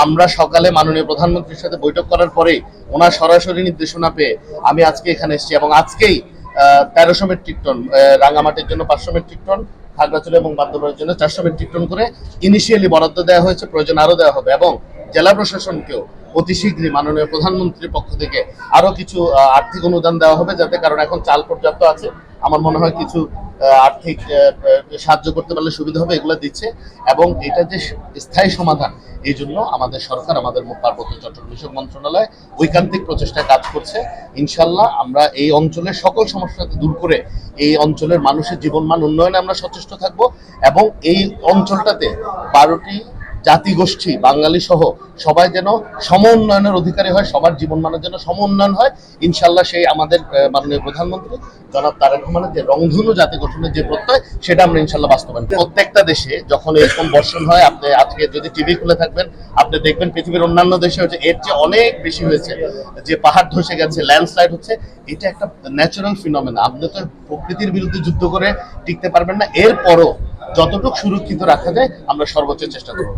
আমরা সকালে মাননীয় প্রধানমন্ত্রীর সাথে বৈঠক করার পরেই ওনার সরাসরি নির্দেশনা পেয়ে আমি আজকে এখানে এসেছি এবং আজকেই 1300 মেট্রিক টন রাঙামাটির জন্য, 500 মেট্রিক টন খাগড়াছড়ি এবং বান্দরবানের জন্য 400 মেট্রিক টন করে ইনিশিয়ালি বরাদ্দ দেওয়া হয়েছে। প্রয়োজন আরো দেওয়া হবে এবং জেলা প্রশাসনকেও অতি শীঘ্রই মাননীয় প্রধানমন্ত্রীর পক্ষ থেকে আরো কিছু আর্থিক অনুদান দেওয়া হবে, যাতে, কারণ এখন চাল পর্যাপ্ত আছে, আমার মনে হয় কিছু আর্থিক সাহায্য করতে পারলে সুবিধা হবে, এগুলো দিচ্ছে। এবং এটা যে স্থায়ী সমাধান, এই জন্য আমাদের সরকার, আমাদের পার্বত্য চট্টগ্রাম বিষয়ক মন্ত্রণালয় ঐকান্তিক প্রচেষ্টায় কাজ করছে। ইনশাল্লাহ আমরা এই অঞ্চলের সকল সমস্যাকে দূর করে এই অঞ্চলের মানুষের জীবনমান উন্নয়নে আমরা সচেষ্ট থাকব এবং এই অঞ্চলটাতে 12টি জাতিগোষ্ঠী, বাঙালি সহ সবাই যেন সম উন্নয়নের অধিকারী হয়, সবার জীবনমানের যেন সম উন্নয়ন হয়। ইনশাল্লাহ সেই আমাদের মাননীয় প্রধানমন্ত্রী জনাব তারেক রহমানের যে রংধনু জাতি গঠনের যে প্রত্যয়, সেটা আমরা ইনশাল্লাহ বাস্তবায়ন। প্রত্যেকটা দেশে যখন এরকম বর্ষণ হয়, আপনি আজকে যদি টিভি খুলে থাকবেন, আপনি দেখবেন পৃথিবীর অন্যান্য দেশে হচ্ছে এর চেয়ে অনেক বেশি হয়েছে, যে পাহাড় ধসে গেছে, ল্যান্ডস্লাইড হচ্ছে। এটা একটা ন্যাচারাল ফিনোমেনা। আপনি তো প্রকৃতির বিরুদ্ধে যুদ্ধ করে টিকতে পারবেন না, এরপরও যতটুকু সুরক্ষিত রাখা যায় আমরা সর্বোচ্চ চেষ্টা করবো।